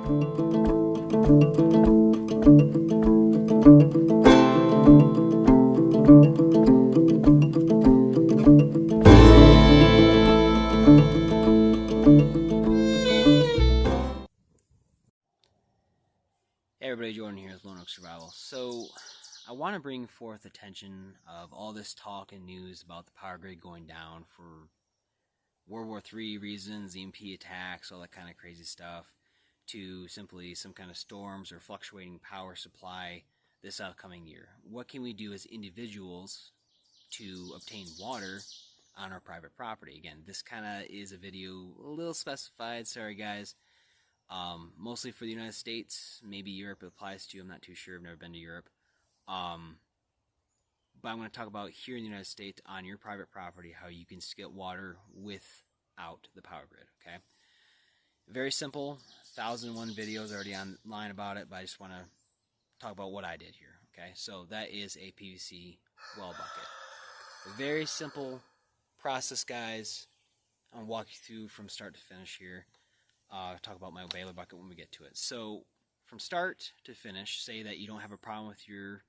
Hey everybody, Jordan here with Lone Oak Survival. So, I want to bring forth attention of all this talk and news about the power grid going down for World War III reasons, EMP attacks, all that kind of crazy stuff, to simply some kind of storms or fluctuating power supply this upcoming year. What can we do as individuals to obtain water on our private property? Again, this kind of is a video a little specified, sorry guys. Mostly for the United States, maybe Europe applies to. I'm not too sure. I've never been to Europe. But I'm going to talk about here in the United States on your private property how you can get water without the power grid. Okay, very simple. 1,001 videos already online about it, but I just want to talk about what I did here. Okay, so that is a PVC well bucket. A very simple process, guys. I'll walk you through from start to finish here. Talk about my baler bucket when we get to it. So from start to finish, say that you don't have a problem with your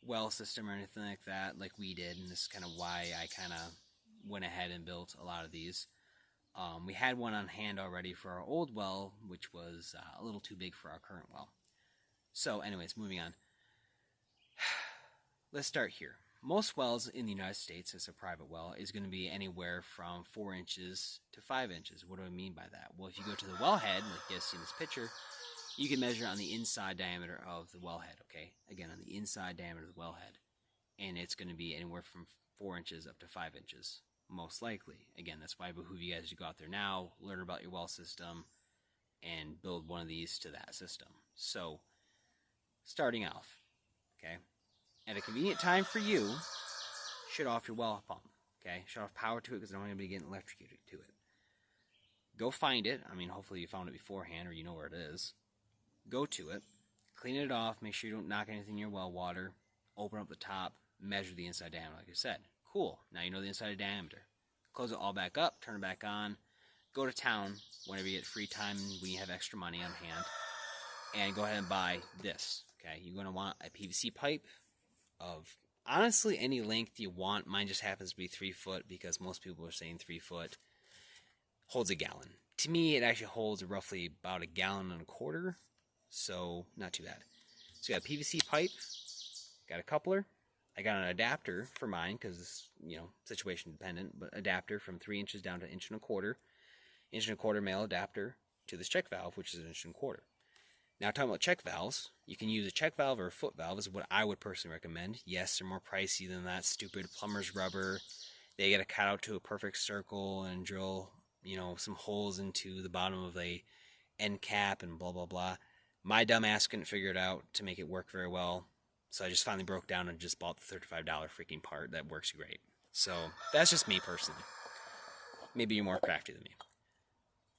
well system or anything like that, like we did, and this is kind of why I kind of went ahead and built a lot of these. We had one on hand already for our old well, which was a little too big for our current well. So anyways, moving on. Let's start here. Most wells in the United States, as a private well, is going to be anywhere from 4 inches to 5 inches. What do I mean by that? Well, if you go to the wellhead, like you guys see in this picture, you can measure on the inside diameter of the wellhead, okay? Again, on the inside diameter of the wellhead. And it's going to be anywhere from 4 inches up to 5 inches, most likely. Again, that's why I behoove you guys to go out there now, learn about your well system, and build one of these to that system. So, starting off, okay? At a convenient time for you, shut off your well pump, okay? Shut off power to it because I don't want to be getting electrocuted to it. Go find it. I mean, hopefully you found it beforehand or you know where it is. Go to it, clean it off, make sure you don't knock anything in your well water, open up the top, measure the inside diameter like I said. Cool, now you know the inside diameter. Close it all back up, turn it back on, go to town whenever you get free time when you have extra money on hand, and go ahead and buy this, okay? You're going to want a PVC pipe of honestly any length you want. Mine just happens to be 3 foot because most people are saying 3 foot. Holds a gallon. To me, it actually holds roughly about 1.25 gallons, so not too bad. So you got a PVC pipe, got a coupler. I got an adapter for mine because, you know, situation dependent, but adapter from 3 inches down to 1.25 inches. 1.25 male adapter to this check valve, which is 1.25 inches. Now, talking about check valves, you can use a check valve or a foot valve is what I would personally recommend. Yes, they're more pricey than that stupid plumber's rubber. They get a cut out to a perfect circle and drill, you know, some holes into the bottom of the end cap and blah, blah, blah. My dumb ass couldn't figure it out to make it work very well. So I just finally broke down and just bought the $35 freaking part that works great. So that's just me personally. Maybe you're more crafty than me.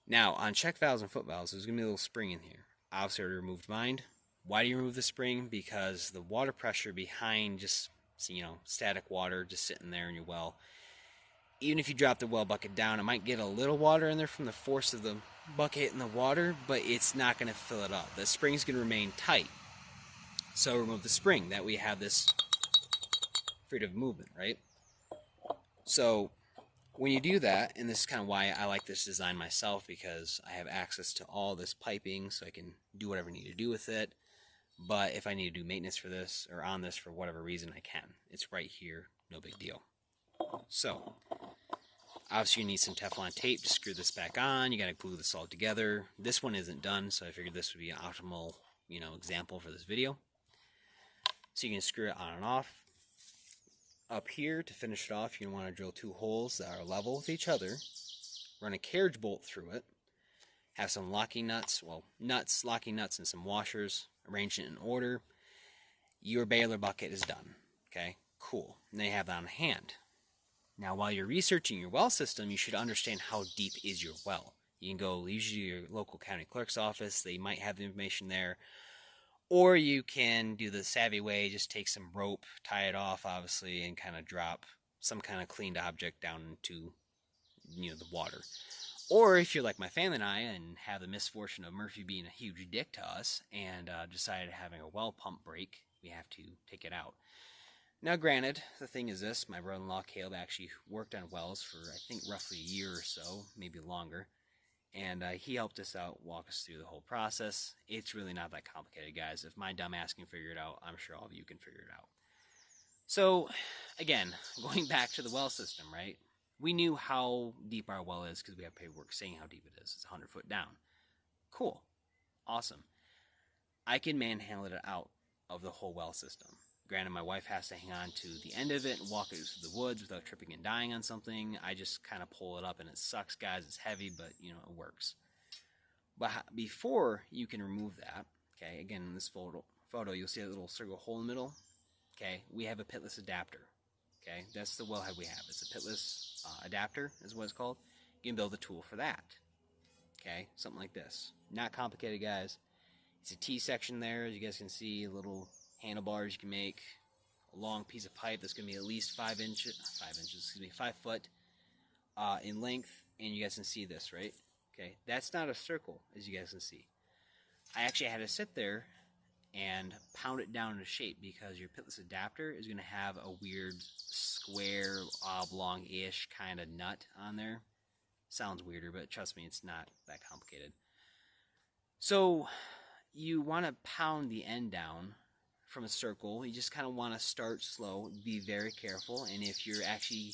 Now, on check valves and foot valves, there's going to be a little spring in here. Obviously, I already removed mine. Why do you remove the spring? Because the water pressure behind just, you know, static water just sitting there in your well, even if you drop the well bucket down, it might get a little water in there from the force of the bucket and the water, but it's not going to fill it up. The spring's going to remain tight. So remove the spring. That way you have this freedom of movement, right? So when you do that, and this is kind of why I like this design myself, because I have access to all this piping, so I can do whatever I need to do with it. But if I need to do maintenance for this, or on this for whatever reason, I can. It's right here, no big deal. So, obviously you need some Teflon tape to screw this back on. You got to glue this all together. This one isn't done, so I figured this would be an optimal, you know, example for this video. So you can screw it on and off. Up here, to finish it off, you want to drill 2 holes that are level with each other. Run a carriage bolt through it. Have some locking nuts, locking nuts and some washers. Arrange it in order. Your baler bucket is done. Okay, cool. And then you have that on hand. Now, while you're researching your well system, you should understand how deep is your well. You can go usually your local county clerk's office. They might have the information there. Or you can do the savvy way, just take some rope, tie it off, obviously, and kind of drop some kind of cleaned object down into, you know, the water. Or if you're like my family and I and have the misfortune of Murphy being a huge dick to us and decided having a well pump break, we have to take it out. Now, granted, the thing is this, my brother-in-law Caleb actually worked on wells for, I think, roughly a year or so, maybe longer. And he helped us out, walk us through the whole process. It's really not that complicated, guys. If my dumb ass can figure it out, I'm sure all of you can figure it out. So, again, going back to the well system, right? We knew how deep our well is because we have paperwork saying how deep it is. It's 100 foot down. Cool. Awesome. I can manhandle it out of the whole well system. Granted, my wife has to hang on to the end of it and walk it through the woods without tripping and dying on something. I just kind of pull it up, and it sucks, guys. It's heavy, but, you know, it works. But before you can remove that, okay, again, in this photo you'll see a little circle hole in the middle. Okay, we have a pitless adapter. Okay, that's the wellhead we have. It's a pitless adapter is what it's called. You can build a tool for that. Okay, something like this. Not complicated, guys. It's a T-section there, as you guys can see, little handlebars you can make, a long piece of pipe that's going to be at least 5 foot in length, and you guys can see this, right? Okay, that's not a circle, as you guys can see. I actually had to sit there and pound it down into shape because your pitless adapter is going to have a weird square, oblong-ish kind of nut on there. Sounds weirder, but trust me, it's not that complicated. So you want to pound the end down from a circle. You just kind of want to start slow, be very careful, and if you're actually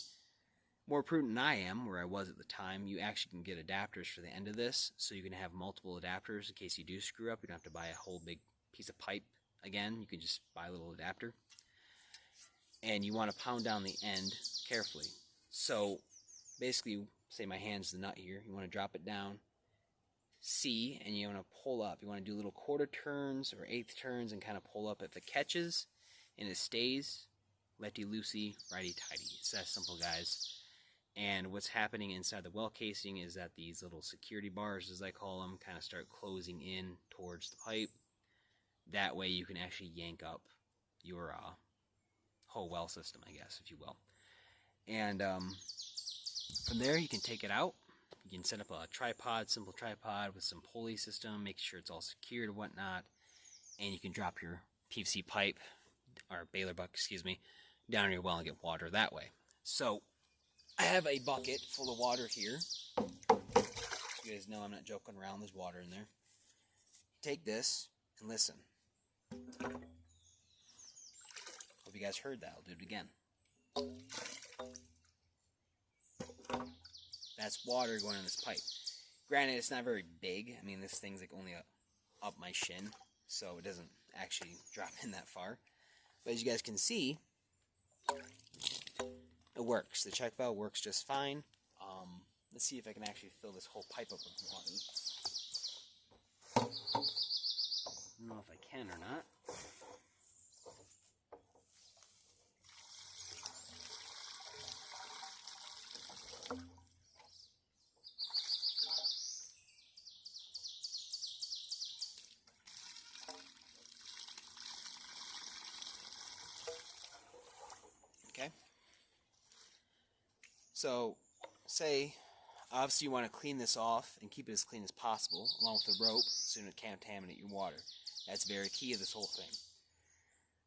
more prudent than I am, where I was at the time, you actually can get adapters for the end of this, so you can have multiple adapters in case you do screw up. You don't have to buy a whole big piece of pipe again. You can just buy a little adapter, and you want to pound down the end carefully. So basically, say my hand's the nut here, you want to drop it down, C, and you want to pull up. You want to do little quarter turns or eighth turns and kind of pull up. If it catches and it stays, lefty-loosey, righty-tighty. It's that simple, guys. And what's happening inside the well casing is that these little security bars, as I call them, kind of start closing in towards the pipe. That way you can actually yank up your whole well system, I guess, if you will. And from there, you can take it out. You can set up a tripod, simple tripod with some pulley system, make sure it's all secured and whatnot, and you can drop your PVC pipe, or baler bucket, excuse me, down in your well and get water that way. So, I have a bucket full of water here. You guys know I'm not joking around, there's water in there. Take this and listen. Hope you guys heard that. I'll do it again. That's water going in this pipe. Granted, it's not very big. I mean, this thing's like only up my shin, so it doesn't actually drop in that far. But as you guys can see, it works. The check valve works just fine. Let's see if I can actually fill this whole pipe up with water. I don't know if I can or not. Okay. So, say, obviously you want to clean this off and keep it as clean as possible, along with the rope, so you don't contaminate your water. That's very key to this whole thing.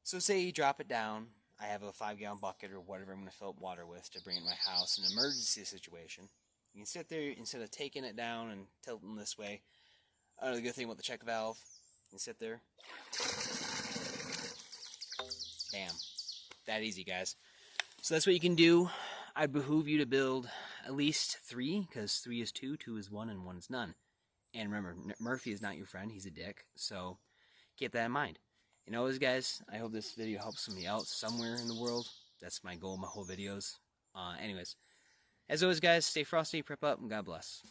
So say you drop it down. I have a 5-gallon bucket or whatever I'm going to fill up water with to bring it to my house in an emergency situation. You can sit there, instead of taking it down and tilting this way. Another good thing about the check valve, you can sit there. Bam. That easy, guys. So that's what you can do. I'd behoove you to build at least 3, because 3 is 2, 2 is 1, and 1 is none. And remember, Murphy is not your friend. He's a dick. So keep that in mind. And always, guys, I hope this video helps somebody else somewhere in the world. That's my goal in my whole videos. Anyways, as always, guys, stay frosty, prep up, and God bless.